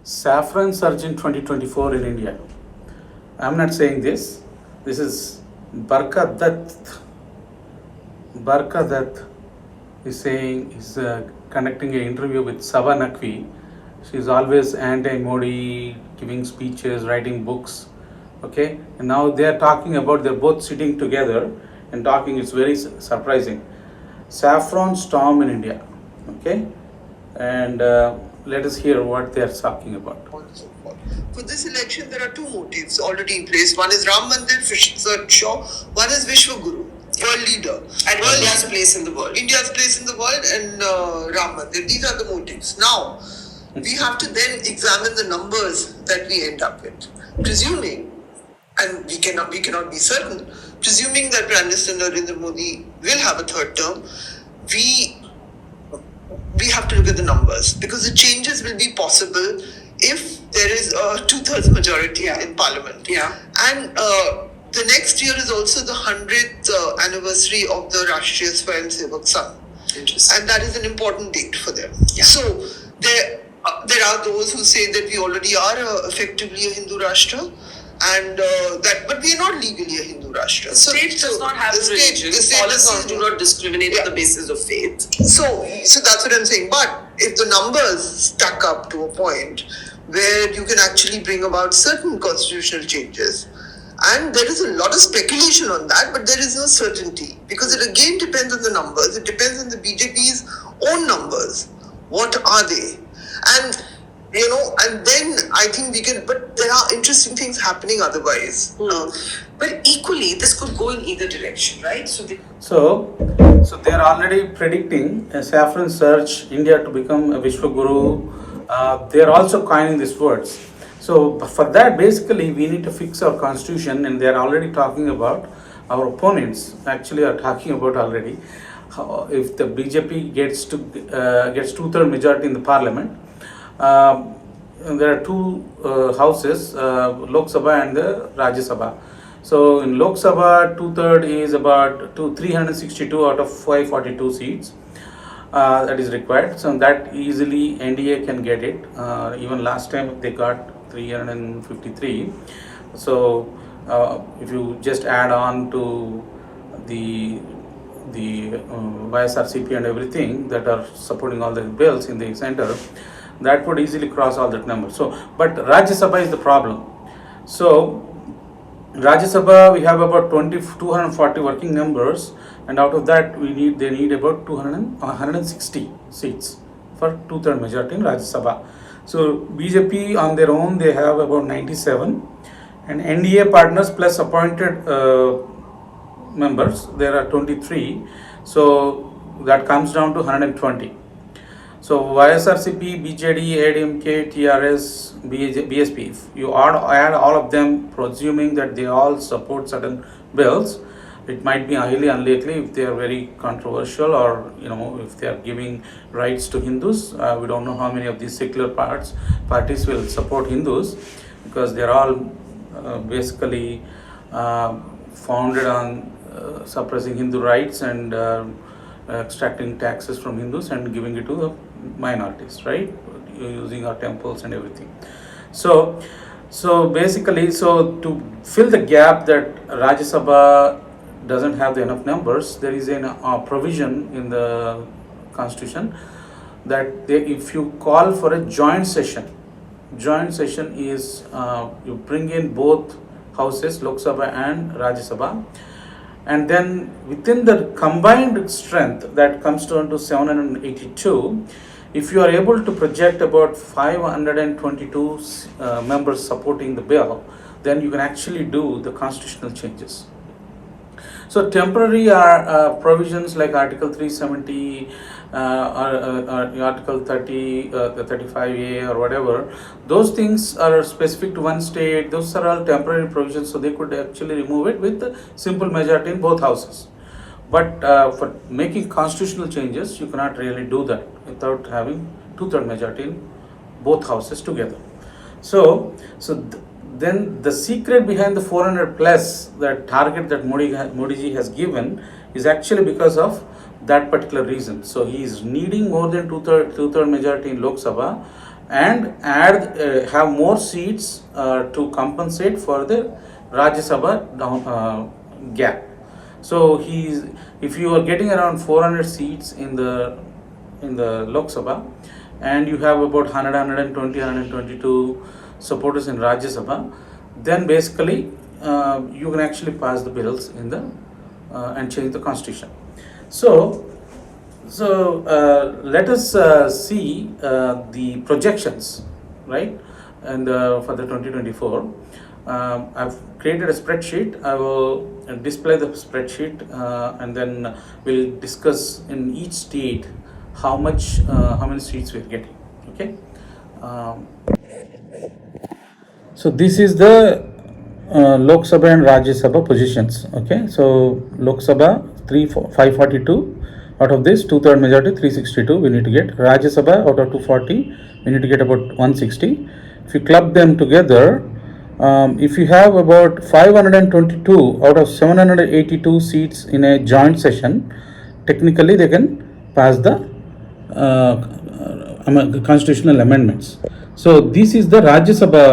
Saffron Surge in 2024 in India. I'm not saying this. This is Barka Dutt. Barka Dutt is saying, is conducting an interview with Saba Naqvi. She's always anti-Modi, giving speeches, writing books. Okay, and now they are talking about, they're both sitting together and talking. It's very surprising. Saffron storm in India. Okay, and let us hear what they are talking about. For this election, there are two motives already in place. One is Ram Mandir, sure. One is Vishwa Guru, world leader. And India's place in the world. India's place in the world and Ram Mandir. These are the motives. Now, we have to then examine the numbers that we end up with. Presuming, and we cannot be certain, presuming that Prime Minister Narendra Modi will have a third term, we have to look at the numbers, because the changes will be possible if there is a 2/3 majority in Parliament. And the next year is also the 100th anniversary of the Rashtriya Swayamsevak Sangh. And that is an important date for them. So there are those who say that we already are effectively a Hindu Rashtra, and but we are not legally a Hindu Rashtra. The state does not have religion. Policies do not discriminate on the basis of faith. So that's what I'm saying. But if the numbers stack up to a point where you can actually bring about certain constitutional changes, and there is a lot of speculation on that, but there is no certainty, because it again depends on the numbers. It depends on the BJP's own numbers. What are they? And and then I think we can, but there are interesting things happening otherwise. But equally, this could go in either direction, right? So they are already predicting a Saffron Surge, India to become a Vishwa Guru. They are also coining these words. So for that, basically, we need to fix our constitution, and they are already talking about, our opponents actually are talking about already, if the BJP gets 2/3 majority in the parliament. There are two houses, Lok Sabha and the Rajya Sabha. So in Lok Sabha, 2/3 is about 362 out of 542 seats that is required. So that easily NDA can get it. Even last time they got 353. So if you just add on to the YSRCP and everything that are supporting all the bills in the center, that would easily cross all that number. So, but Rajya Sabha is the problem. So, Rajya Sabha, we have about 240 working members, and out of that, they need about 160 seats for 2/3 majority in Rajya Sabha. So, BJP on their own, they have about 97, and NDA partners plus appointed members, there are 23. So, that comes down to 120. So YSRCP, BJD, ADMK, TRS, BSP, if you add all of them, presuming that they all support certain bills, it might be highly unlikely if they are very controversial, or if they are giving rights to Hindus. We don't know how many of these secular parties will support Hindus, because they are all basically founded on suppressing Hindu rights and extracting taxes from Hindus and giving it to the minorities, right? Using our temples and everything. So basically, to fill the gap that Rajya Sabha doesn't have enough numbers, there is a provision in the constitution that if you call for a joint session is you bring in both houses, Lok Sabha and Rajya Sabha, and then within the combined strength that comes down to 782, if you are able to project about 522 members supporting the bill, then you can actually do the constitutional changes. So temporary provisions like Article 370, Article 30, 35A or whatever, those things are specific to one state. Those are all temporary provisions, so they could actually remove it with a simple majority in both houses. But for making constitutional changes, you cannot really do that without having 2/3 majority in both houses together. Then the secret behind the 400 plus, that target that Modi ji has given, is actually because of that particular reason. So he is needing more than two-third majority in Lok Sabha and have more seats to compensate for the Rajya Sabha gap. So if you are getting around 400 seats in the Lok Sabha, and you have about 100, 120, 122 supporters in Rajya Sabha, then basically you can actually pass the bills in the and change the constitution. So let us see the projections, right? And for the 2024, I've created a spreadsheet. I will display the spreadsheet, and then we'll discuss in each state how many seats we're getting. Okay. So this is the Lok Sabha and Rajya Sabha positions. Okay. So Lok Sabha 542. Out of this, 2/3 majority, 362 we need to get. Rajya Sabha out of 240, we need to get about 160. If you club them together, if you have about 522 out of 782 seats in a joint session, technically they can pass the constitutional amendments. So this is the Rajya Sabha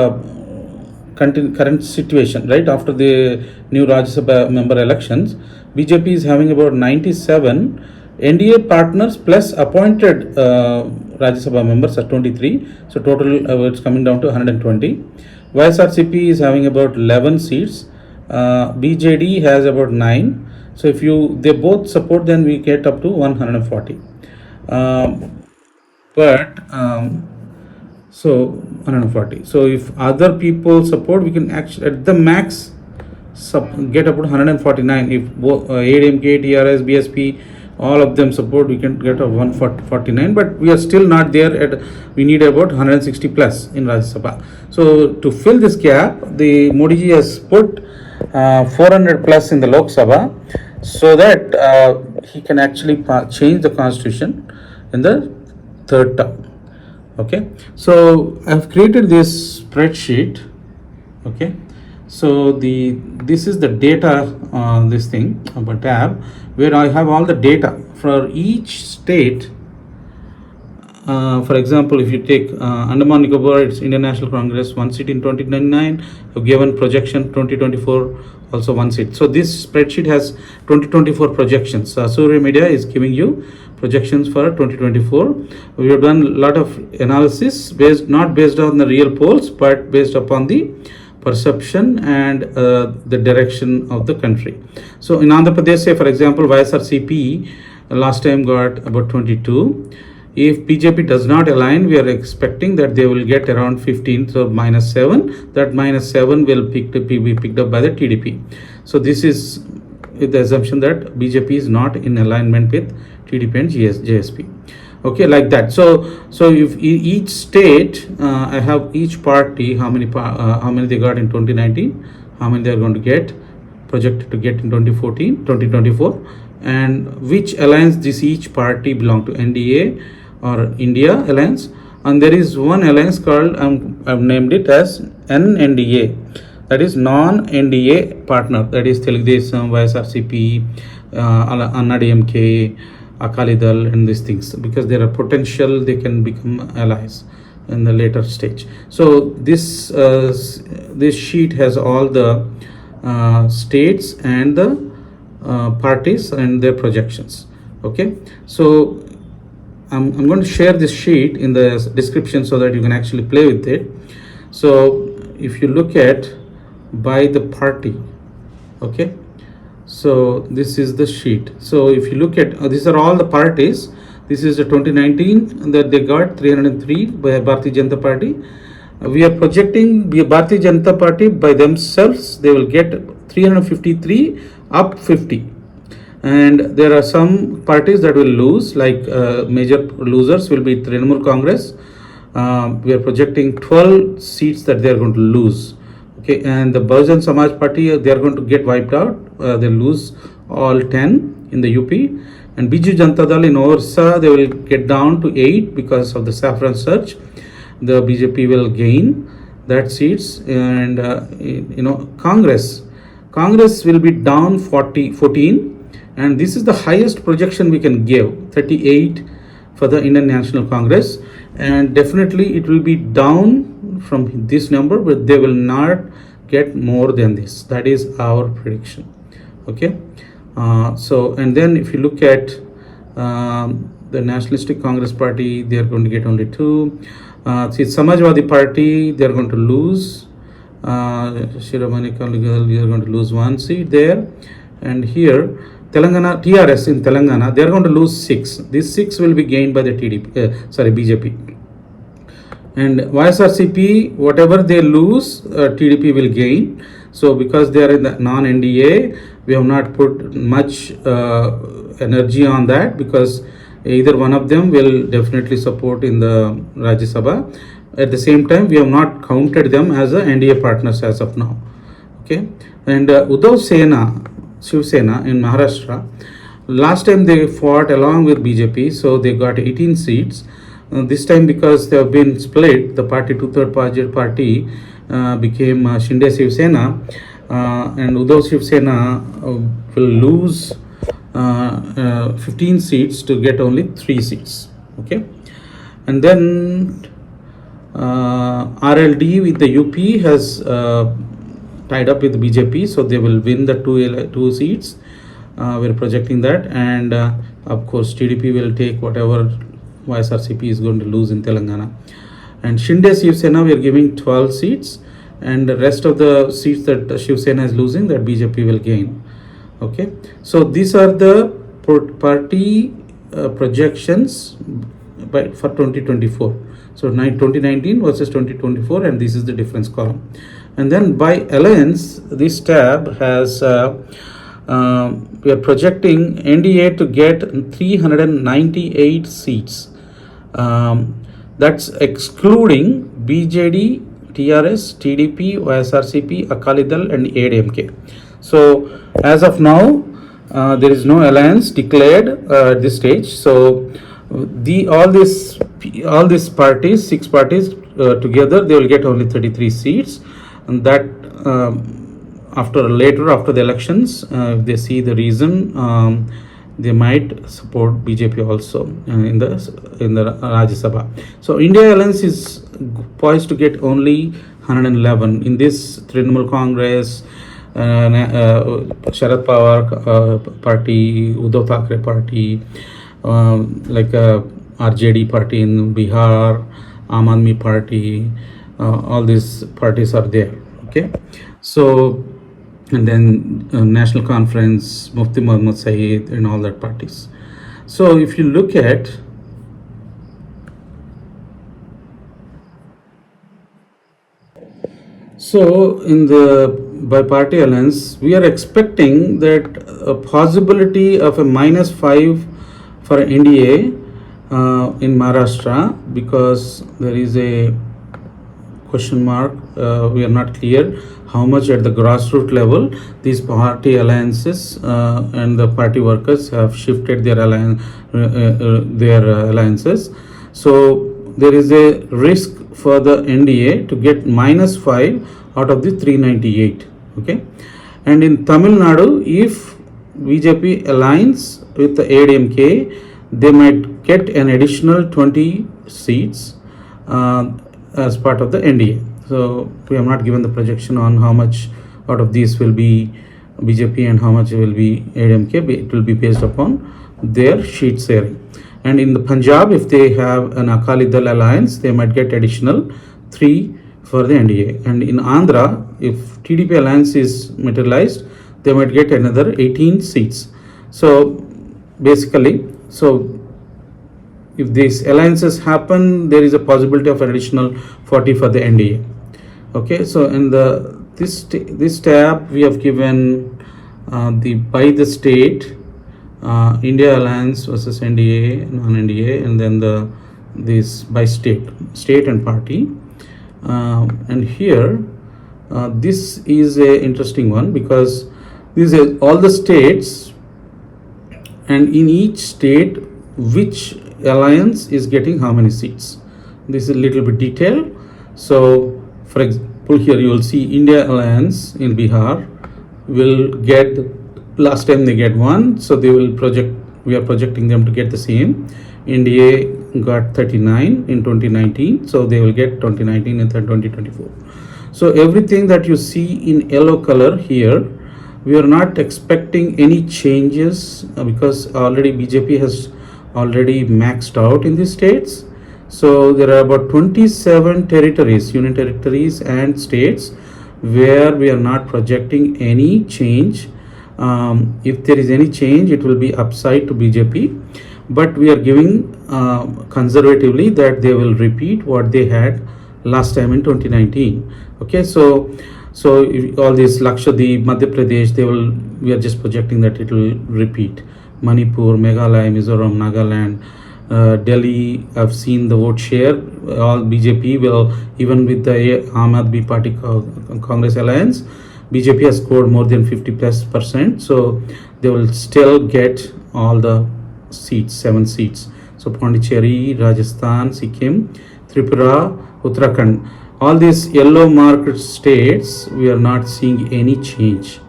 current situation, right? After the new Rajya Sabha member elections, BJP is having about 97. NDA partners plus appointed Rajya Sabha members are 23. So total it's coming down to 120. YSRCP is having about 11 seats. BJD has about 9. So if they both support, then we get up to 140. So 140. So if other people support, we can actually at the max get about 149. If both ADMK, TRS, BSP, all of them support, we can get a 149, but we are still not there we need about 160 plus in Rajya Sabha. So to fill this gap, the Modi ji has put 400 plus in the Lok Sabha, so that he can actually change the constitution in the third term. Okay, so I have created this spreadsheet. Okay, so this is the data this thing tab, where I have all the data for each state. For example, if you take Andaman Nicobar, it's Indian National Congress, 1 seat in 2099. I've given projection 2024, also 1 seat. So this spreadsheet has 2024 projections. Surya Media is giving you projections for 2024. We have done a lot of analysis not based on the real polls, but based upon the perception and the direction of the country. So in Andhra Pradesh, say for example, YSRCP last time got about 22. If BJP does not align, we are expecting that they will get around 15, so -7. That -7 will be picked up by the TDP. So this is with the assumption that BJP is not in alignment with TDP and JSP. Okay, like that. So if each state, I have each party how many they got in 2019, how many they are going to get, projected to get in 2014, 2024, and which alliance this each party belong to, NDA or India alliance. And there is one alliance called I've named it as NNDA, that is non-NDA partner, that is Telugu Desam, YSRCP, NRI Akali Dal, and these things, because there are potential they can become allies in the later stage. So this sheet has all the states and the parties and their projections. Okay, so I'm going to share this sheet in the description so that you can actually play with it. So if you look at by the party, okay, so this is the sheet. So if you look at these are all the parties. This is the 2019 that they got 303 by Bharatiya Janata Party. We are projecting Bharatiya Janata Party by themselves, they will get 353 up 50. And there are some parties that will lose, like major losers will be Trinamool Congress. We are projecting 12 seats that they are going to lose. Okay, and the Bahujan Samaj Party, they are going to get wiped out. They lose all 10 in the UP. And Biju Janata Dal in Orissa, they will get down to 8 because of the Safron Surge. The BJP will gain that seats. And Congress will be down 14. And this is the highest projection we can give, 38 for the Indian National Congress. and definitely it will be down from this number, but they will not get more than this. That is our prediction. Okay. So and then if you look at the Nationalistic Congress Party, they are going to get only 2. See, Samajwadi Party, they are going to lose. Shiromani Kalyan, they are going to lose 1 seat there. And here Telangana TRS in Telangana, they are going to lose 6. These 6 will be gained by the BJP. And YSRCP, whatever they lose, TDP will gain. So because they are in the non-NDA, we have not put much energy on that, because either one of them will definitely support in the Rajya Sabha. At the same time, we have not counted them as a NDA partners as of now. Okay. And Uddhav Sena, Shiv Sena in Maharashtra, last time they fought along with BJP, so they got 18 seats. This time, because they have been split, the party, two-third party became Shinde Shiv Sena, and Uddhav Shiv Sena will lose 15 seats to get only 3 seats. Okay. And then RLD with the UP has tied up with BJP, so they will win the 2 seats. We're projecting that, and of course TDP will take whatever YSRCP is going to lose in Telangana. And Shinde Shiv Sena, we are giving 12 seats, and the rest of the seats that Shiv Sena is losing, that BJP will gain. Okay, so these are the party projections for 2024. So 2019 versus 2024, and this is the difference column. And then by alliance, this tab has we are projecting NDA to get 398 seats. That's excluding BJD, TRS, TDP, YSRCP, Akali Dal and ADMK. So as of now, there is no alliance declared at this stage. So all these parties, 6 parties together, they will get only 33 seats, and that after the elections, if they see the reason, they might support BJP also in the Rajya Sabha. So India Alliance is poised to get only 111. In this, Trinamool Congress, Sharad Pawar party, Uddhav Thackeray party, like RJD party in Bihar, Aam Aadmi party, all these parties are there. Okay, so and then National Conference, Mufti Muhammad Saeed, and all that parties. So if you look at in the bi-party alliance, we are expecting that a possibility of a -5 for NDA in Maharashtra, because there is a question mark. We are not clear how much at the grassroots level these party alliances and the party workers have shifted their alliances. So there is a risk for the NDA to get -5 out of the 398. Okay, and in Tamil Nadu, if BJP aligns with the ADMK, they might get an additional 20 seats as part of the NDA. So we have not given the projection on how much out of these will be BJP and how much will be ADMK. It will be based upon their sheet sharing. And in the Punjab, if they have an Akali Dal alliance, they might get additional 3 for the NDA. And in Andhra, if TDP alliance is materialized, they might get another 18 seats. So basically, if these alliances happen, there is a possibility of an additional 40 for the NDA. Okay, so in this tab, we have given by the state, India alliance versus NDA, non-NDA, and then this by state and party. And here, this is a interesting one, because these are all the states, and in each state, which alliance is getting how many seats. This is a little bit detailed. So for example, here you will see India alliance in Bihar will get, last time they get 1, so they will we are projecting them to get the same. NDA got 39 in 2019, so they will get 2019 and 2024. So everything that you see in yellow color here, we are not expecting any changes because already BJP has already maxed out in these states. So there are about 27 territories, union territories and states where we are not projecting any change. If there is any change, it will be upside to BJP, but we are giving conservatively that they will repeat what they had last time in 2019. Okay, so all these Lakshadweep, Madhya Pradesh, we are just projecting that it will repeat. Manipur, Meghalaya, Mizoram, Nagaland, Delhi, I've seen the vote share. All BJP will, even with the Aam Aadmi Party Congress alliance, BJP has scored more than 50+%. So they will still get all the seats, 7 seats. So Pondicherry, Rajasthan, Sikkim, Tripura, Uttarakhand. All these yellow marked states, we are not seeing any change.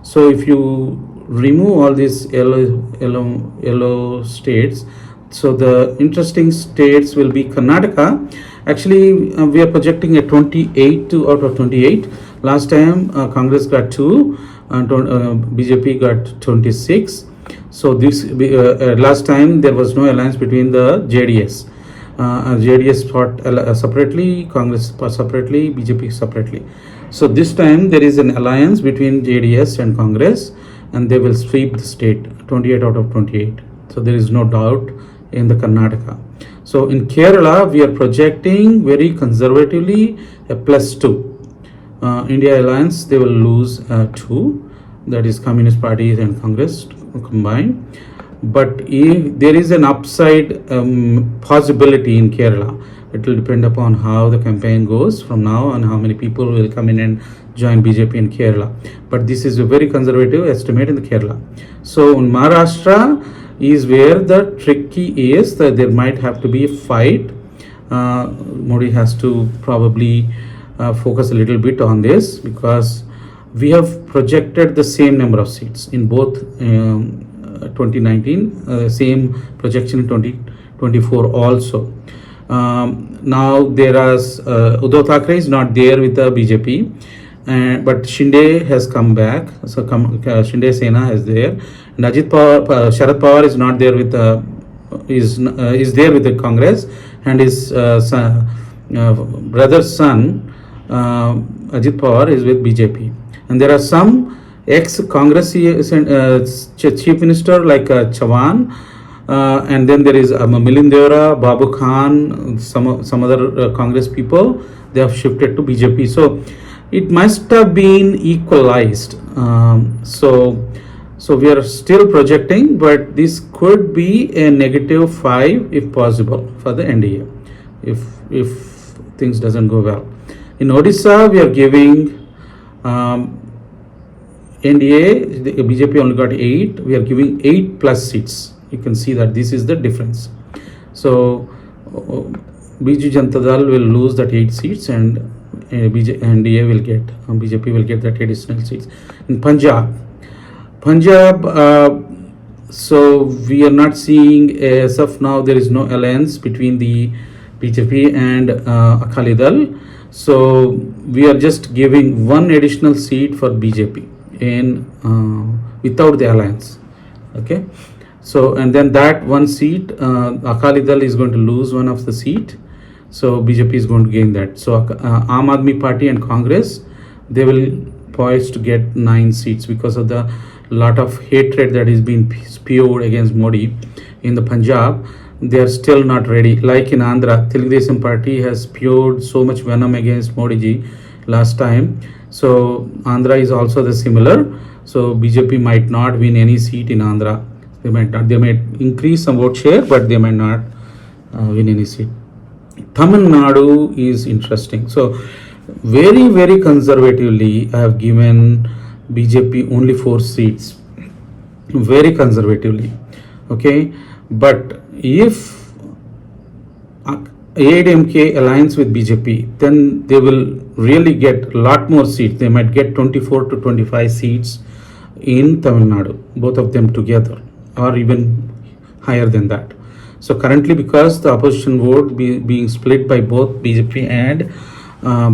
So if you remove all these yellow states, so the interesting states will be Karnataka. Actually, we are projecting a 28 out of 28. Last time Congress got 2 and BJP got 26. So this last time there was no alliance between the JDS. JDS fought separately, Congress separately, BJP separately. So this time there is an alliance between JDS and Congress, and they will sweep the state 28 out of 28. So there is no doubt in the Karnataka. So in Kerala, we are projecting very conservatively a +2. India Alliance, they will lose 2, that is Communist Party and Congress combined. But if there is an upside possibility in Kerala, it will depend upon how the campaign goes from now and how many people will come in and join BJP in Kerala. But this is a very conservative estimate in the Kerala. So in Maharashtra is where the tricky is, that there might have to be a fight. Modi has to probably focus a little bit on this, because we have projected the same number of seats in both 2019, same projection in 2024 also. Now there is Uddhav Thackeray is not there with the BJP, but Shinde has come back. So Shinde Sena is there, and Ajit Pawar, Sharad Pawar is not there with the is there with the Congress, and his brother's son Ajit Pawar is with BJP. And there are some ex-Congress chief minister like Chavan, and then there is Milind Deora, Babu Khan, some other Congress people. They have shifted to BJP. So it must have been equalized. So we are still projecting, but this could be a -5 if possible for the NDA, if things doesn't go well. In Odisha, we are giving NDA, the BJP only got 8. We are giving 8+ seats. You can see that this is the difference. So Biju Janata Dal will lose that 8 seats, and NDA will get, BJP will get that additional seats. In Punjab, so we are not seeing, as of now, there is no alliance between the BJP and Akali Dal. So we are just giving 1 additional seat for BJP in without the alliance. Okay, so and then that 1 seat, Akali Dal is going to lose 1 of the seat, so BJP is going to gain that. So Aam Aadmi Party and Congress, they will poised to get 9 seats because of the lot of hatred that is being spewed against Modi in the Punjab. They are still not ready. Like in Andhra, Telugu Party has spewed so much venom against Modi ji last time. So Andhra is also the similar. So BJP might not win any seat in Andhra. They might not. They might increase some vote share, but they might not win any seat. Tamil Nadu is interesting. So very, very conservatively, I have given BJP only 4 seats. Very conservatively. Okay, but if AIDMK aligns with BJP, then they will really get a lot more seats. They might get 24 to 25 seats in Tamil Nadu, both of them together, or even higher than that. So currently, because the opposition vote being split by both BJP and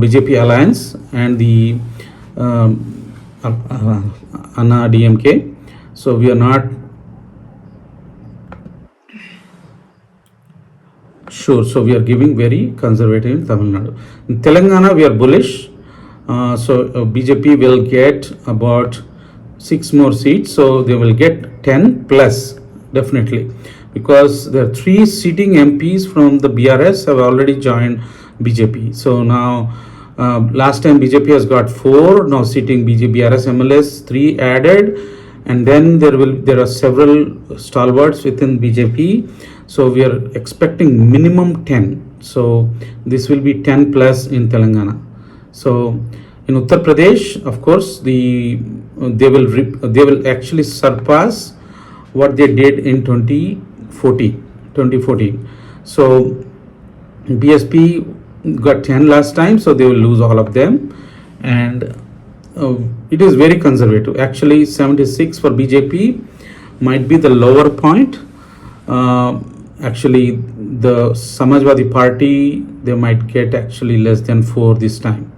BJP alliance and the Anna DMK, so we are not sure. So we are giving very conservative in Tamil Nadu. In Telangana, we are bullish. BJP will get about 6 more seats. So they will get 10 plus, definitely. Because there are 3 sitting MPs from the BRS have already joined BJP. So now, last time BJP has got 4. Now sitting BRS MLS 3 added. And then there are several stalwarts within BJP. So we are expecting minimum 10. So this will be 10 plus in Telangana. So in Uttar Pradesh, of course, they will actually surpass what they did in 2014. So BSP got 10 last time, so they will lose all of them, and it is very conservative. Actually, 76 for BJP might be the lower point. Actually, the Samajwadi Party, they might get actually less than 4 this time.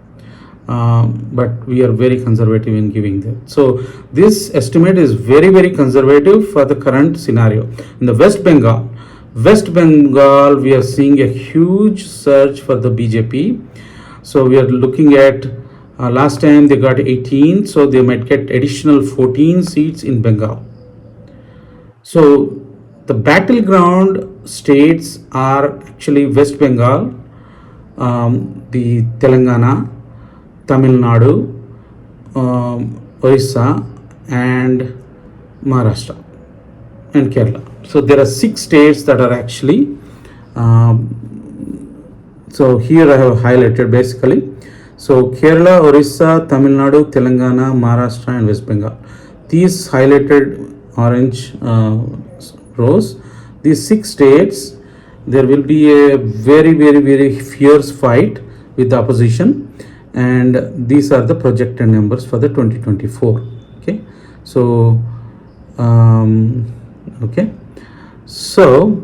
But we are very conservative in giving that. So this estimate is very, very conservative for the current scenario. In the West Bengal, we are seeing a huge surge for the BJP. So we are looking at, last time they got 18, so they might get additional 14 seats in Bengal. So the battleground states are actually West Bengal, the Telangana, Tamil Nadu, Orissa, and Maharashtra, and Kerala. So there are 6 states that are actually, so here I have highlighted basically. So Kerala, Orissa, Tamil Nadu, Telangana, Maharashtra, and West Bengal. These highlighted orange rows, these 6 states, there will be a very, very, very fierce fight with the opposition. And these are the projected numbers for the 2024. Okay, so okay, so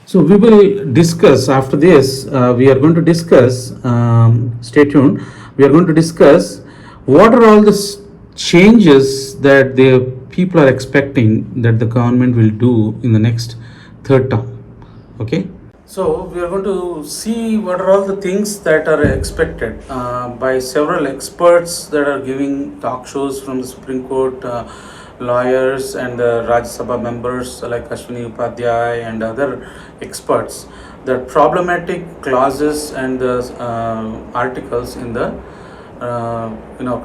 so we will discuss after this. We are going to discuss. Stay tuned. We are going to discuss what are all the changes that the people are expecting that the government will do in the next 3rd term. Okay. So we are going to see what are all the things that are expected by several experts that are giving talk shows from the Supreme Court, lawyers and the Rajya Sabha members like Ashwini Upadhyay and other experts. The problematic clauses and the articles in the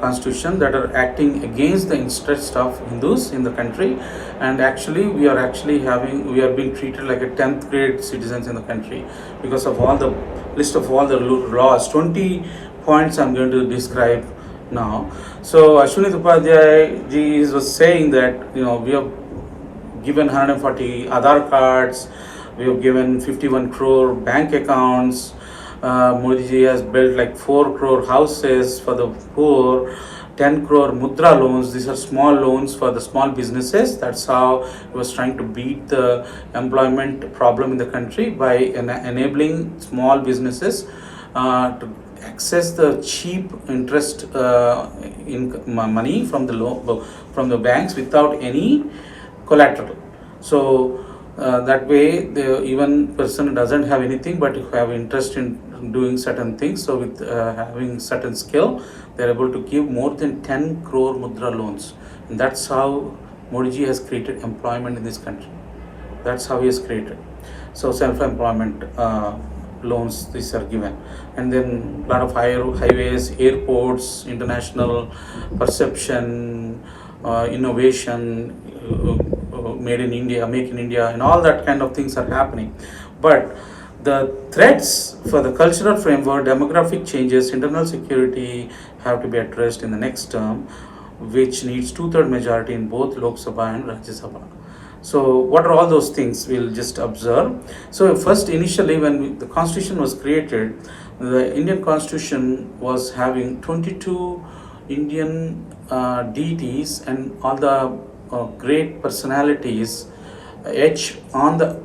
constitution that are acting against the interest of Hindus in the country, and actually we are being treated like a 10th grade citizens in the country because of all the list of all the laws. 20 points I'm going to describe now. So Ashwini Upadhyay ji was saying that we have given 140 Aadhaar cards, we have given 51 crore bank accounts. Modi ji has built like 4 crore houses for the poor, 10 crore mudra loans. These are small loans for the small businesses. That's how he was trying to beat the employment problem in the country by enabling small businesses to access the cheap interest money from the banks without any collateral. So that way, the even person doesn't have anything but have interest in doing certain things. So with having certain skill, they are able to give more than 10 crore mudra loans, and that's how Modi ji has created employment in this country. That's how he has created. So self-employment loans, these are given, and then a lot of highways, airports, international perception, innovation, made in India, make in India, and all that kind of things are happening. But the threats for the cultural framework, demographic changes, internal security have to be addressed in the next term, which needs 2/3 majority in both Lok Sabha and Rajya Sabha. So what are all those things? We'll just observe. So first, initially when the constitution was created, the Indian constitution was having 22 Indian deities and all the great personalities etched on the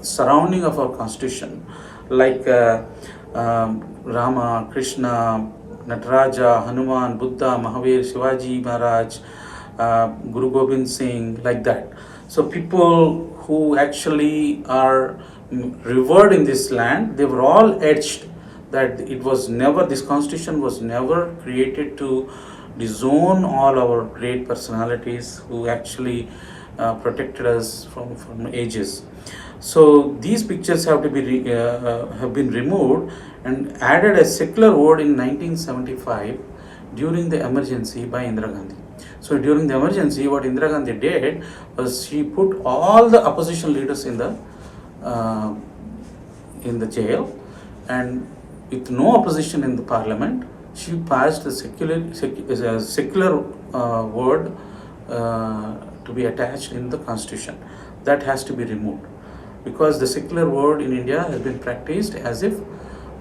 surrounding of our constitution, like Rama, Krishna, Nataraja, Hanuman, Buddha, Mahavir, Shivaji Maharaj, Guru Gobind Singh, like that. So people who actually are revered in this land, they were all etched that it was never, this constitution was never created to disown all our great personalities who actually protected us from ages. So these pictures have to be have been removed and added a secular word in 1975 during the emergency by Indira Gandhi. So during the emergency, what Indira Gandhi did was she put all the opposition leaders in the jail, and with no opposition in the parliament, she passed the secular word to be attached in the constitution. That has to be removed, because the secular word in India has been practiced as if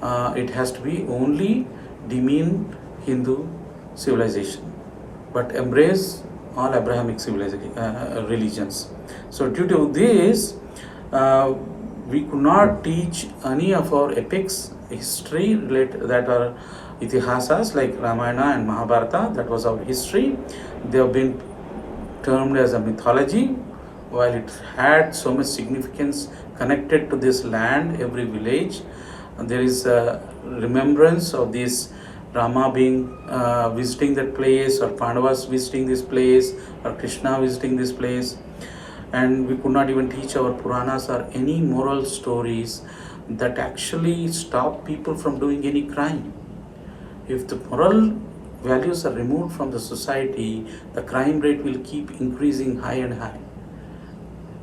it has to be only demean Hindu civilization, but embrace all Abrahamic religions. So due to this, we could not teach any of our epics, history related, that are itihasas like Ramayana and Mahabharata. That was our history. They have been termed as a mythology, while it had so much significance connected to this land, every village. There is a remembrance of this Rama being visiting that place, or Pandavas visiting this place, or Krishna visiting this place. And we could not even teach our Puranas or any moral stories that actually stop people from doing any crime. If the moral values are removed from the society, the crime rate will keep increasing high and high.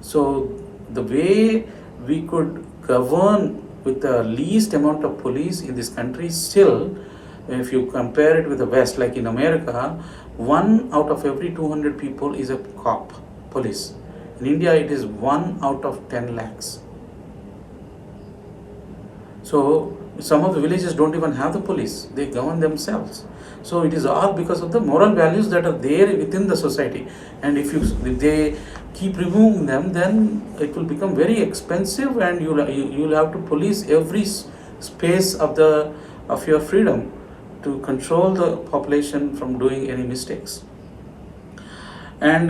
So the way we could govern with the least amount of police in this country, still, if you compare it with the West, like in America, 1 out of every 200 people is a cop, police. In India, it is 1 out of 10 lakhs. So some of the villages don't even have the police, they govern themselves. So it is all because of the moral values that are there within the society. And if they keep removing them, then it will become very expensive, and you'll have to police every space of your freedom to control the population from doing any mistakes. And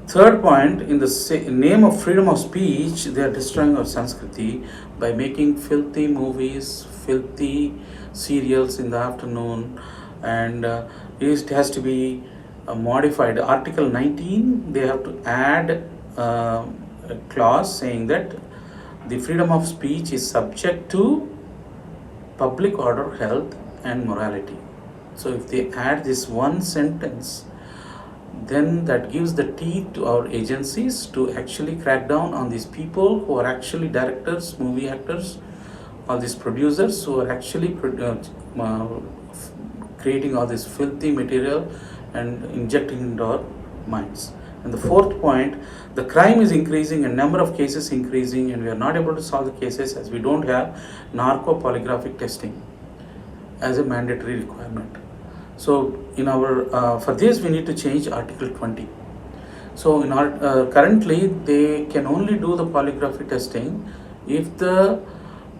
third point, in the name of freedom of speech, they are destroying our Sanskriti by making filthy movies, filthy serials in the afternoon, and it has to be modified. Article 19, they have to add a clause saying that the freedom of speech is subject to public order, health, and morality. So if they add this one sentence, then that gives the teeth to our agencies to actually crack down on these people who are actually directors, movie actors, or these producers who are actually creating all this filthy material and injecting into our minds. And the fourth point, the crime is increasing and number of cases increasing, and we are not able to solve the cases as we don't have narco-polygraphic testing as a mandatory requirement. So in our for this we need to change Article 20. So in our currently they can only do the polygraphy testing if the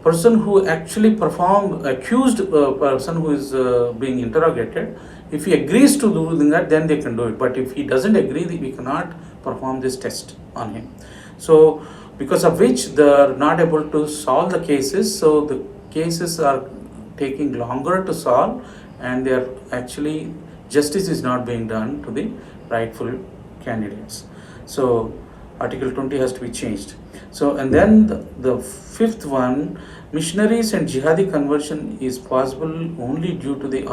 person who actually accused person who is being interrogated, if he agrees to do that, then they can do it. But if he doesn't agree, we cannot perform this test on him. So because of which they are not able to solve the cases, so the cases are taking longer to solve, and they are actually, justice is not being done to the rightful candidates. So Article 20 has to be changed. So, and then the fifth one, missionaries and jihadi conversion is possible only due to the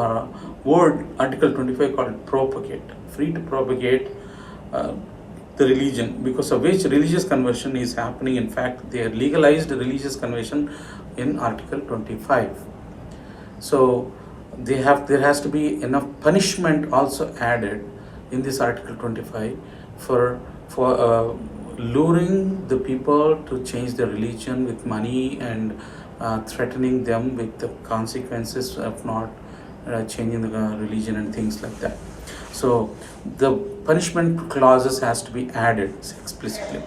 word Article 25 called propagate, free to propagate the religion, because of which religious conversion is happening. In fact, they are legalized religious conversion in Article 25. So there has to be enough punishment also added in this Article 25 for luring the people to change their religion with money and threatening them with the consequences of not changing the religion and things like that. So the punishment clauses has to be added explicitly.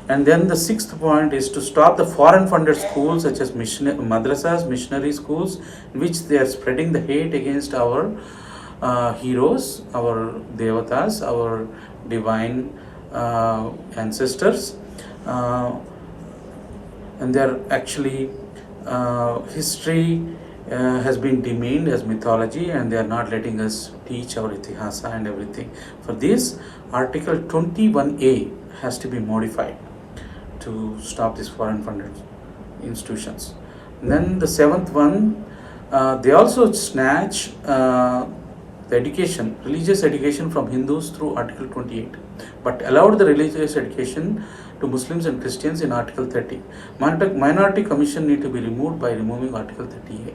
And then the sixth point is to stop the foreign funded schools such as madrasas, missionary schools, in which they are spreading the hate against our heroes, our devatas, our divine ancestors. And they're actually history has been demeaned as mythology, and they are not letting us teach our itihasa and everything. For this, Article 21A has to be modified to stop these foreign funded institutions. And then the seventh one, they also snatch the education, religious education from Hindus through Article 28, but allowed the religious education to Muslims and Christians in Article 30. Minority Commission need to be removed by removing Article 30A.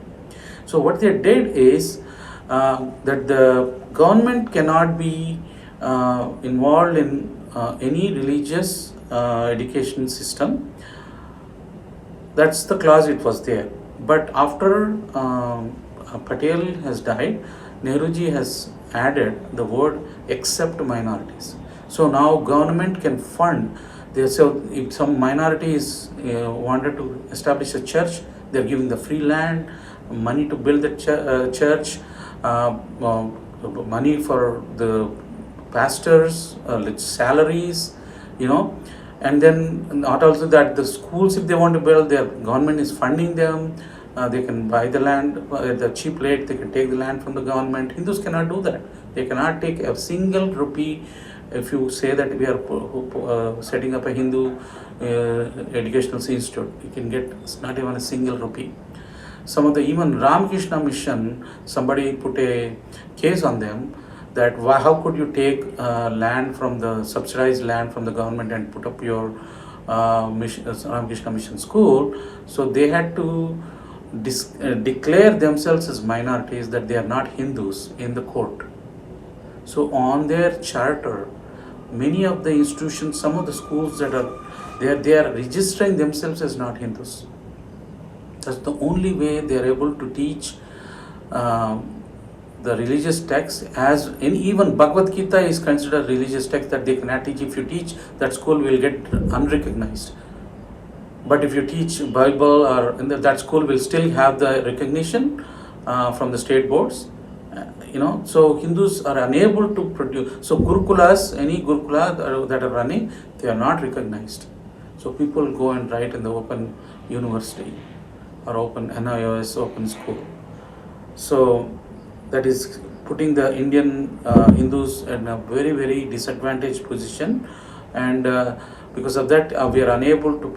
So what they did is that the government cannot be involved in any religious education system. That's the clause it was there. But after Patel has died, Nehruji has added the word except minorities. So now government can fund. So if some minorities wanted to establish a church, they're giving the free land, money to build the church, money for the pastors, salaries, and then not also that the schools, if they want to build, their government is funding them. They can buy the land at the cheap rate. They can take the land from the government. Hindus cannot do that. They cannot take a single rupee. If you say that we are setting up a Hindu educational institute, you can get not even a single rupee. Some of the even Ramakrishna Mission, somebody put a case on them that how could you take land from the subsidized land from the government and put up your Ramakrishna Mission school. So they had to declare themselves as minorities, that they are not Hindus in the court. So on their charter, many of the institutions, some of the schools that are there, they are registering themselves as not Hindus. That's the only way they are able to teach the religious text, as in even Bhagavad Gita is considered religious text that they cannot teach. If you teach, that school will get unrecognized. But if you teach Bible, or that school will still have the recognition from the state boards. So Hindus are unable to produce. So Gurukulas, any Gurukula that are running, they are not recognized. So people go and write in the open university or open NIOS, open school. So that is putting the Indian Hindus in a very, very disadvantaged position, and because of that we are unable to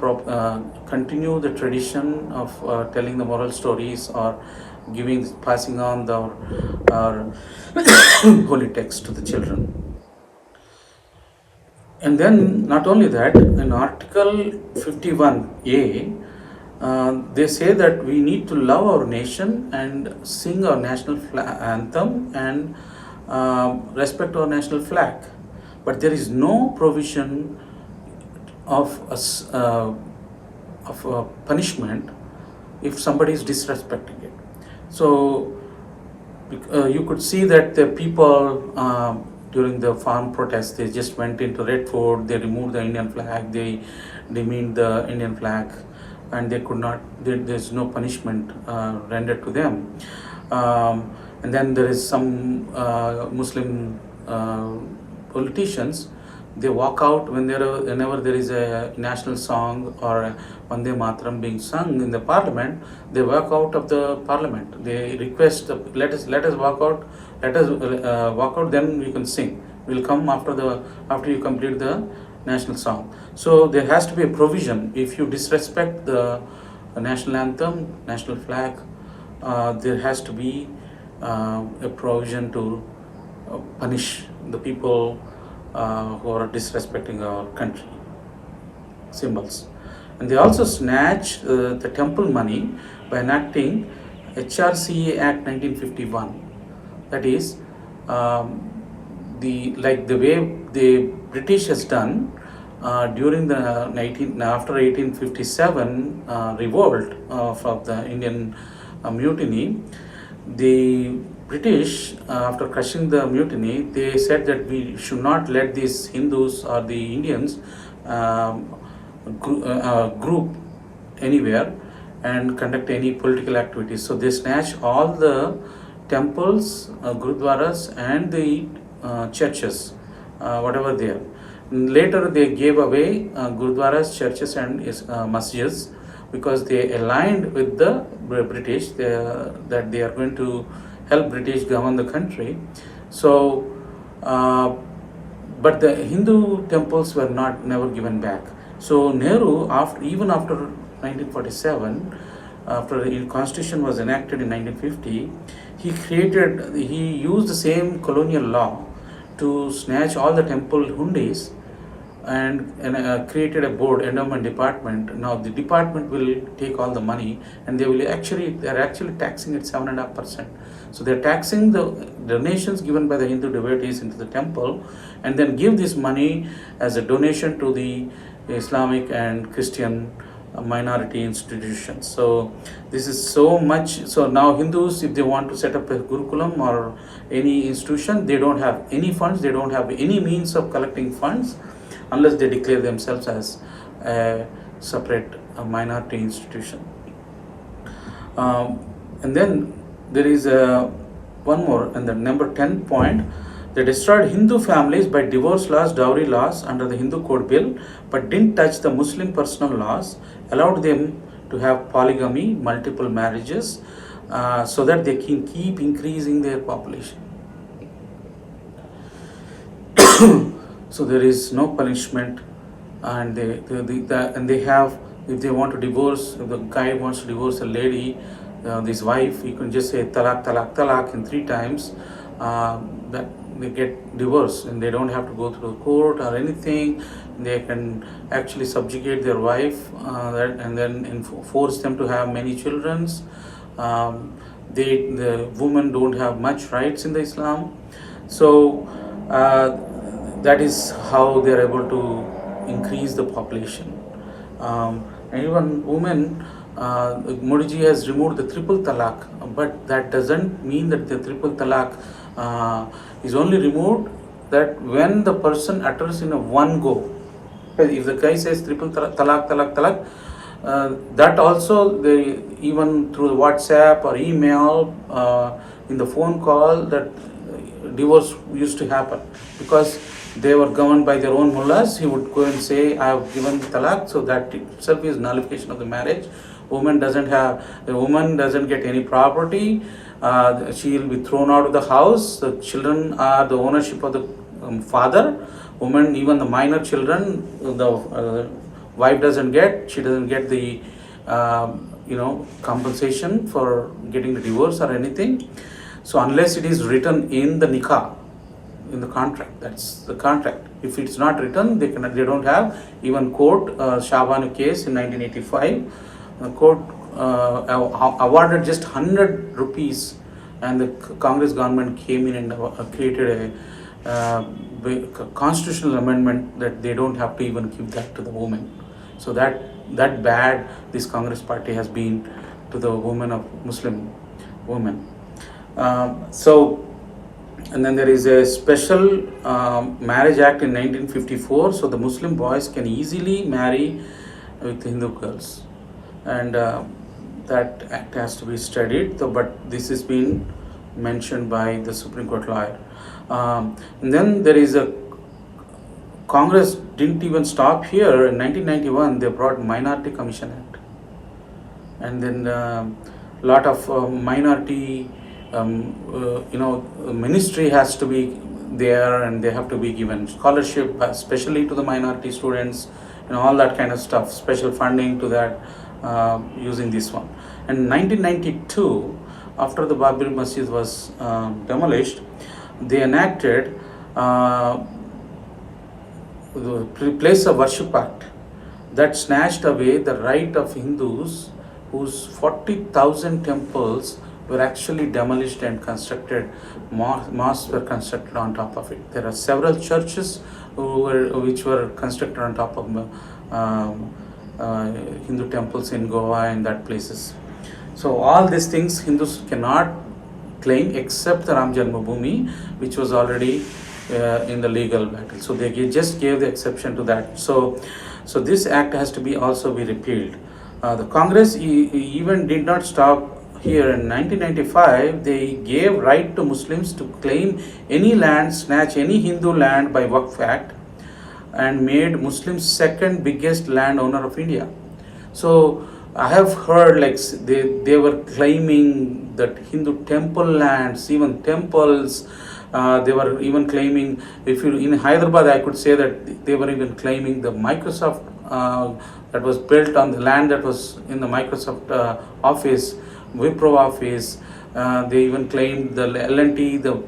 continue the tradition of telling the moral stories or passing on our holy text to the children. And then not only that, in Article 51A, they say that we need to love our nation and sing our national anthem and respect our national flag. But there is no provision of punishment if somebody is disrespecting it. So you could see that the people during the farm protests, they just went into Red Fort, they removed the Indian flag, they demeaned the Indian flag, and they could not, there's no punishment rendered to them. And then there is some Muslim politicians, they walk out whenever there is a national song or Vande Mataram being sung in the parliament. They walk out of the parliament. They request, let us walk out. Let us walk out. Then we can sing. We'll come after you complete the national song. So there has to be a provision. If you disrespect the national anthem, national flag, there has to be a provision to punish the people who are disrespecting our country symbols. And they also snatch the temple money by enacting HRCA Act 1951. That is the way the British has done during the after 1857 revolt of the Indian mutiny. They British, after crushing the mutiny, they said that we should not let these Hindus or the Indians group anywhere and conduct any political activities. So they snatched all the temples, gurudwaras, and the churches, whatever there. Later, they gave away gurudwaras, churches, and masjids because they aligned with the British that they are going to help British govern the country. So, but the Hindu temples were never given back. So Nehru, even after 1947, after the constitution was enacted in 1950, he used the same colonial law to snatch all the temple hundis and created a board, endowment department. Now the department will take all the money and they are actually taxing it 7.5%. So they're taxing the donations given by the Hindu devotees into the temple and then give this money as a donation to the Islamic and Christian minority institutions. So this is so much. So now Hindus, if they want to set up a Gurukulam or any institution, they don't have any funds, they don't have any means of collecting funds unless they declare themselves as a separate minority institution. And then there is one more, and the number 10 point. They destroyed Hindu families by divorce laws, dowry laws under the Hindu Code Bill, but didn't touch the Muslim personal laws, allowed them to have polygamy, multiple marriages, so that they can keep increasing their population. So there is no punishment, and they have, if they want to divorce, if the guy wants to divorce a lady, this wife, you can just say talak, talak, talak in 3 times. That they get divorced and they don't have to go through the court or anything. They can actually subjugate their wife and then force them to have many children. The women don't have much rights in the Islam. So that is how they are able to increase the population. And even women, Modi ji has removed the triple talaq, but that doesn't mean that the triple talaq is only removed that when the person utters in a one go. If the guy says triple talaq, talaq, talaq, that also they, even through WhatsApp or email, in the phone call, that divorce used to happen because they were governed by their own mullahs. He would go and say, I have given talaq, so that itself is nullification of the marriage. The woman doesn't get any property. She will be thrown out of the house. The children are the ownership of the father. Woman, even the minor children, the wife doesn't get. She doesn't get the compensation for getting the divorce or anything. So unless it is written in the nikah, in the contract, that's the contract. If it's not written, they don't have. Even court, Shabanu case in 1985, the court awarded just 100 rupees, and the Congress government came in and created a constitutional amendment that they don't have to even give that to the women. So that bad this Congress party has been to the women of Muslim women. And then there is a special marriage act in 1954, so the Muslim boys can easily marry with Hindu girls, and that act has to be studied. So, but this has been mentioned by the Supreme Court lawyer. And then there is a Congress didn't even stop here. In 1991, they brought Minority Commission Act, and then lot of minority. Ministry has to be there, and they have to be given scholarship, especially to the minority students, all that kind of stuff, special funding to that, using this one. And 1992, after the Babri Masjid was demolished, they enacted the Place of Worship Act that snatched away the right of Hindus whose 40,000 temples were actually demolished and constructed, mosques were constructed on top of it. There are several churches which were constructed on top of Hindu temples in Goa and that places. So all these things Hindus cannot claim except the Ram Janmabhoomi, which was already in the legal battle. So they just gave the exception to that. So this act has to be also be repealed. The Congress even did not stop here. In 1995, they gave right to Muslims to claim any land, snatch any Hindu land by Waqf Act, and made Muslims second biggest landowner of India. So I have heard like they were claiming that Hindu temple lands, even temples. They were even claiming, if you in Hyderabad, I could say that they were even claiming the Microsoft that was built on the land that was in the Microsoft office, Wipro office. They even claimed the L&T, the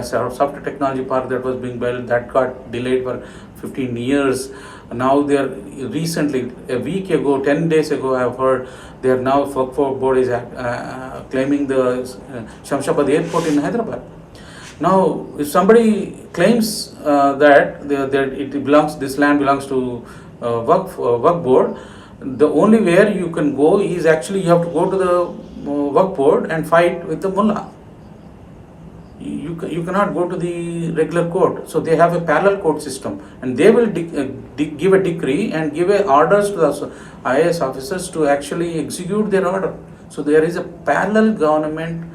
software technology park that was being built, that got delayed for 15 years. Now they are recently, a week ago, 10 days ago, I have heard they are now, Workforce Board is claiming the Shamshabad airport in Hyderabad. Now, if somebody claims that it belongs, this land belongs to Waqf Board, the only where you can go is actually you have to go to the Waqf Board and fight with the mullah. You cannot go to the regular court. So they have a parallel court system, and they will give a decree and give orders to the IAS officers to actually execute their order. So there is a parallel government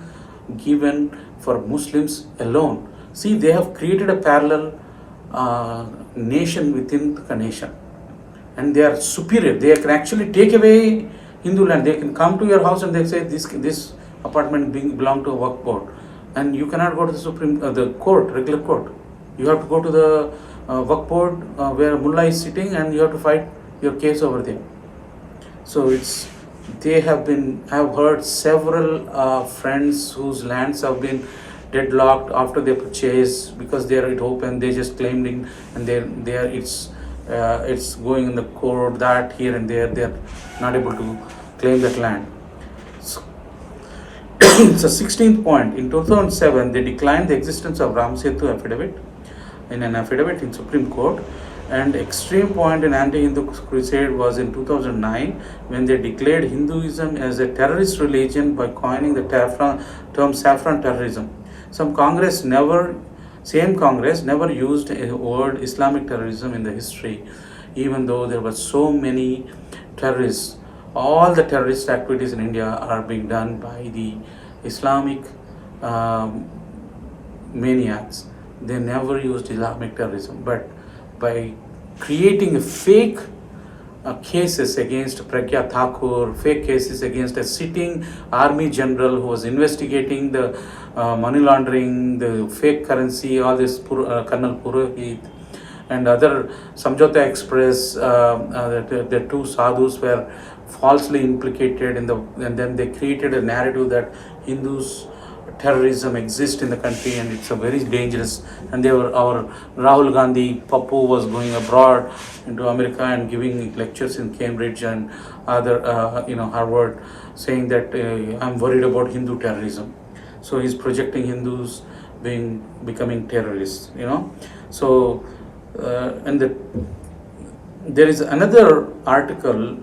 given for Muslims alone. See, they have created a parallel nation within the nation, and they are superior. They can actually take away Hindu land. They can come to your house and they say this apartment belong to a Waqf Board, and you cannot go to the court, regular court. You have to go to the Waqf Board where mullah is sitting, and you have to fight your case over there. So I have heard several friends whose lands have been deadlocked after they purchase because they are at open. They just claimed it, and it's going in the court that here and there. They are not able to claim that land. So, it's a 16th point. In 2007, they declined the existence of Ram Setu affidavit in an affidavit in Supreme Court. And extreme point in anti-Hindu crusade was in 2009 when they declared Hinduism as a terrorist religion by coining the term saffron terrorism. Congress never used a word Islamic terrorism in the history, even though there were so many terrorists. All the terrorist activities in India are being done by the Islamic maniacs. They never used Islamic terrorism, but by creating fake cases against Pragya Thakur, fake cases against a sitting army general who was investigating the money laundering, the fake currency, all this Colonel Purohit and other Samjhauta Express, the two sadhus were falsely implicated and then they created a narrative that Hindus terrorism exists in the country and it's a very dangerous. And our Rahul Gandhi Papu was going abroad into America and giving lectures in Cambridge and other Harvard, saying that I'm worried about Hindu terrorism. So he's projecting Hindus becoming terrorists. So there is another article.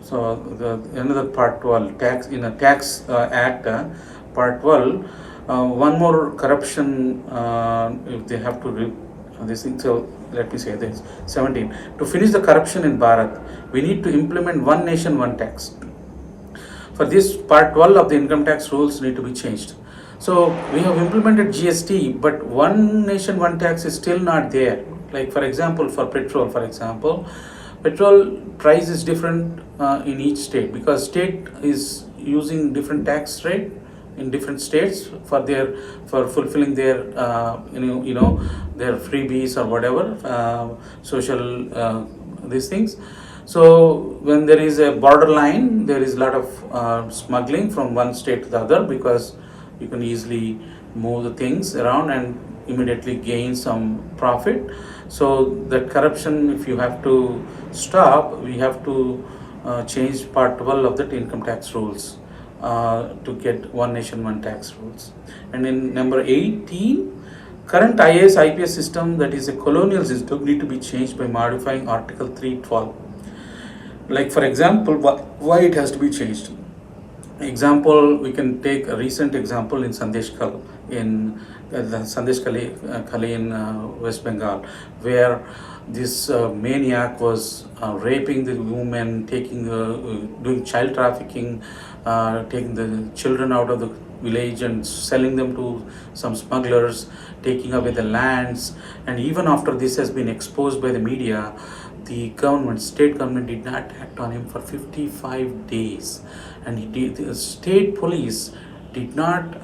Another part 12 tax in a tax act. Part 12, one more corruption, if they have to this thing. So let me say this, 17. To finish the corruption in Bharat, we need to implement one nation, one tax. For this, part 12 of the income tax rules need to be changed. So we have implemented GST, but one nation, one tax is still not there. Like for example, for petrol, petrol price is different in each state because state is using different tax rate in different states for fulfilling their their freebies or whatever social these things. So when there is a borderline, there is a lot of smuggling from one state to the other because you can easily move the things around and immediately gain some profit. So that corruption, if you have to stop, we have to change part 12 of the income tax rules. To get one nation, one tax rules. And in number 18, current IAS IPS system, that is a colonial system, need to be changed by modifying Article 312. Like for example, why it has to be changed? Example, we can take a recent example in Sandeshkal, in the Sandeshkali Khali in West Bengal, where this maniac was raping the women, doing child trafficking, taking the children out of the village and selling them to some smugglers, taking away the lands. And even after this has been exposed by the media, the government, state government, did not act on him for 55 days. And the state police did not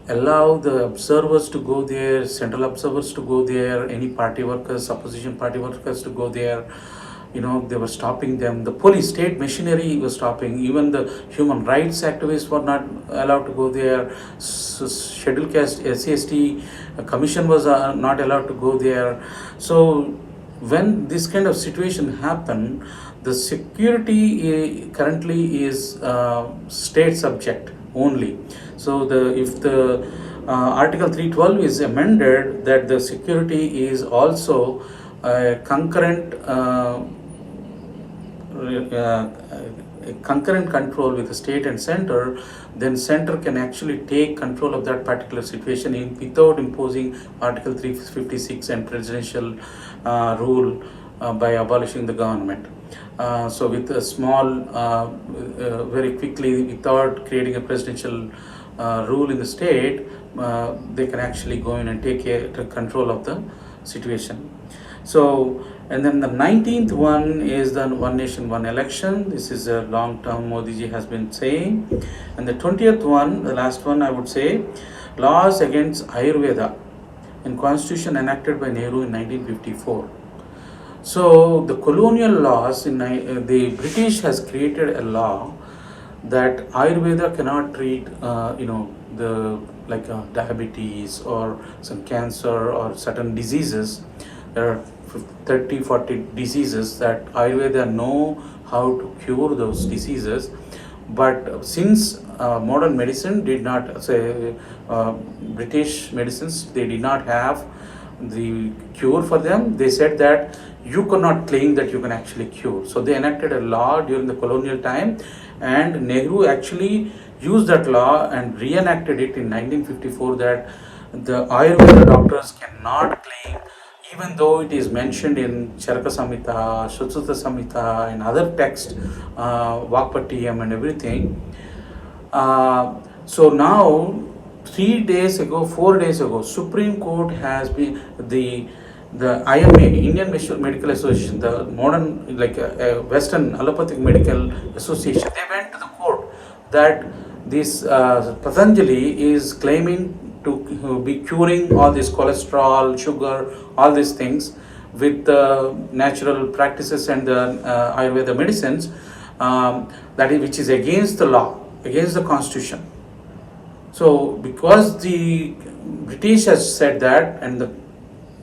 allow the observers to go there, central observers to go there, any party workers, opposition party workers to go there. They were stopping them. The police, state machinery was stopping. Even the human rights activists were not allowed to go there. Scheduled caste SCST commission was not allowed to go there. So when this kind of situation happened, the security currently is state subject only. So if the Article 312 is amended, that the security is also concurrent control with the state and center, then center can actually take control of that particular situation without imposing Article 356 and presidential rule by abolishing the government. So with a small, very quickly, without creating a presidential rule in the state, they can actually go in and take control of the situation. So, and then the 19th one is the one nation, one election. This is a long term Modi ji has been saying. And the 20th one, the last one, I would say, laws against Ayurveda in constitution enacted by Nehru in 1954. So the colonial laws, the British has created a law that Ayurveda cannot treat, diabetes or some cancer or certain diseases. There are 30-40 diseases that Ayurveda know how to cure those diseases. But since modern medicine did not, British medicines, they did not have the cure for them, they said that you cannot claim that you can actually cure. So they enacted a law during the colonial time, and Nehru actually used that law and reenacted it in 1954, that the Ayurveda doctors cannot claim, even though it is mentioned in Charaka Samhita, Shuchuta Samhita, and other texts, Vakpatiyam and everything. So now, 4 days ago, Supreme Court has been, the IMA, Indian Medical Association, the modern, Western Allopathic Medical Association, they went to the court that this Patanjali is claiming to be curing all this cholesterol, sugar, all these things with natural practices and the Ayurveda medicines, which is against the law, against the constitution. So because the British has said that, and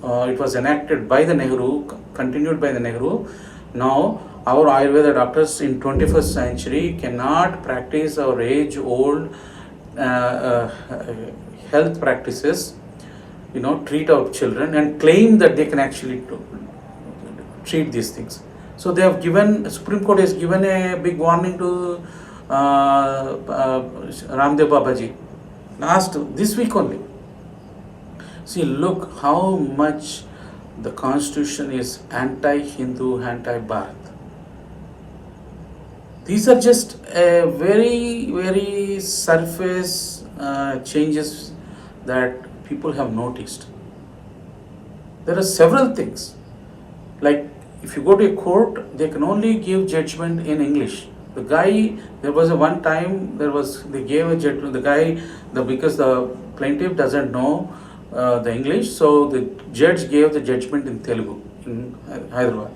it was enacted by the Nehru, continued by the Nehru, now our Ayurveda doctors in 21st century cannot practice our age-old health practices, treat our children and claim that they can actually treat these things. So they have given, Supreme Court has given a big warning to Ramdev Babaji this week only. See, look how much the constitution is anti-Hindu, anti-Bharat. These are just a very, very surface changes that people have noticed. There are several things. Like if you go to a court, they can only give judgment in English. The guy, there was one time they gave a judgment. Because the plaintiff doesn't know the English, so the judge gave the judgment in Telugu in Hyderabad.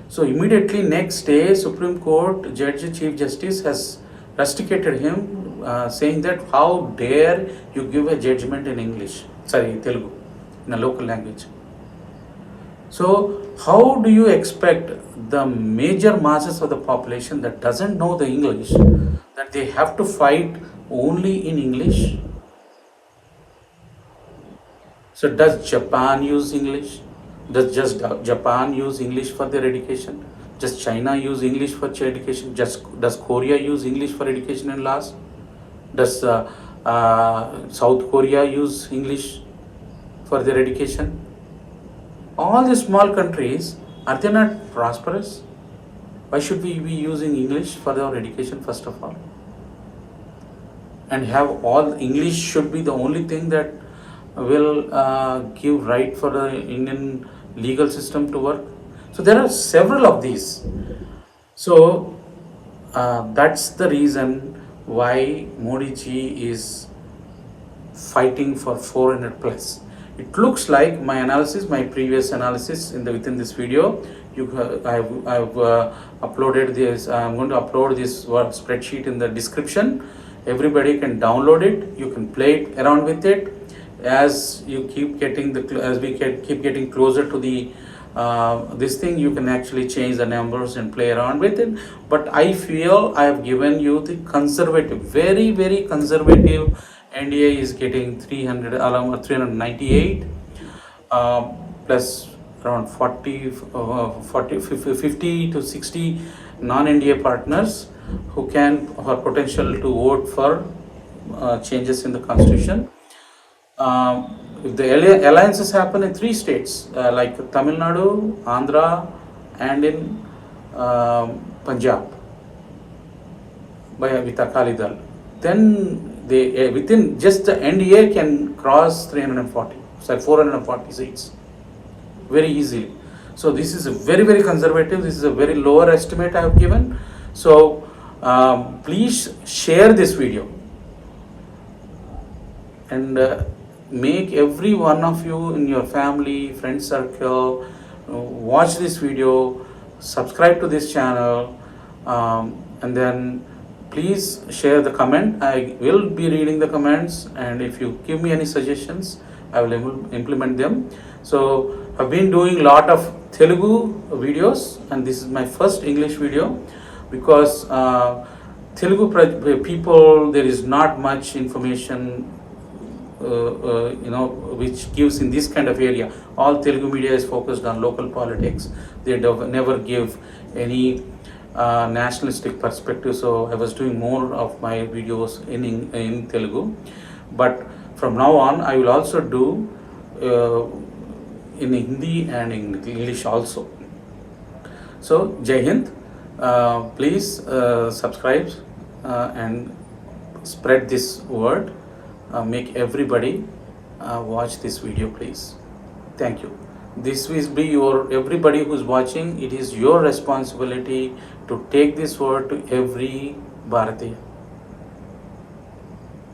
So immediately next day, Supreme Court Judge Chief Justice has rusticated him, saying that how dare you give a judgment in Telugu, in a local language. So how do you expect the major masses of the population that doesn't know the English, that they have to fight only in English? So does Japan use English? Does just Japan use English for their education? Does China use English for education? Does Korea use English for education and laws? Does South Korea use English for their education? All these small countries, are they not prosperous? Why should we be using English for our education first of all? And have all English should be the only thing that will give right for the Indian legal system to work? So there are several of these. So that's the reason why Modi ji is fighting for 400 plus. It looks like my analysis, my previous analysis within this video. I've uploaded this. I'm going to upload this word spreadsheet in the description. Everybody can download it. You can play it around with it as you keep getting keep getting closer to the this thing. You can actually change the numbers and play around with it. But I feel I have given you the conservative, very very conservative. NDA is getting 398 plus around 50 to 60 non-NDA partners who have potential to vote for changes in the constitution. If the alliances happen in 3 states like Tamil Nadu, Andhra and in Punjab with Akali Dal, then they within just the NDA can cross 440 seats very easily. So this is a very very conservative. This is a very lower estimate I have given. So please share this video and make every one of you in your family, friend circle watch this video, subscribe to this channel, and then please share the comment. I will be reading the comments, and if you give me any suggestions, I will implement them. So I've been doing a lot of Telugu videos, and this is my first English video because Telugu people, there is not much information which gives in this kind of area. All Telugu media is focused on local politics. They never give any nationalistic perspective. So I was doing more of my videos in Telugu, but from now on I will also do in Hindi and in English also. So Jai Hind. Please subscribe and spread this word. Make everybody watch this video, please. Thank you. This will be everybody who's watching, it is your responsibility to take this word to every Bharatiya,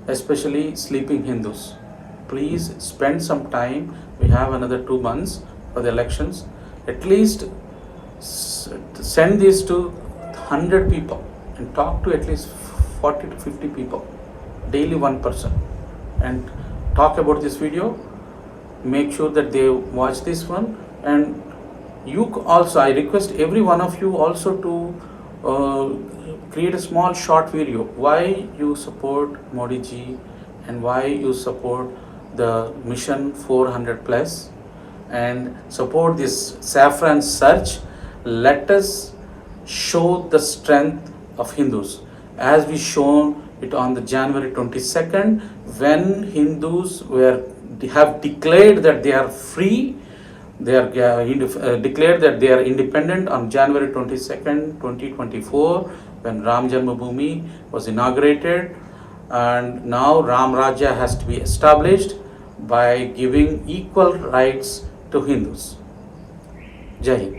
especially sleeping Hindus. Please spend some time. We have another 2 months for the elections. At least send this to 100 people and talk to at least 40 to 50 people, daily 1 person, and talk about this video. Make sure that they watch this one, and you also, I request every one of you also to create a small short video why you support Modi ji and why you support the mission 400 plus and support this Safron Surge. Let us show the strength of Hindus as we shown it on the January 22nd, when Hindus have declared that they are free. They are declared that they are independent on January 22nd, 2024, when Ram Janmabhoomi was inaugurated, and now Ram Rajya has to be established by giving equal rights to Hindus. Jai Hind.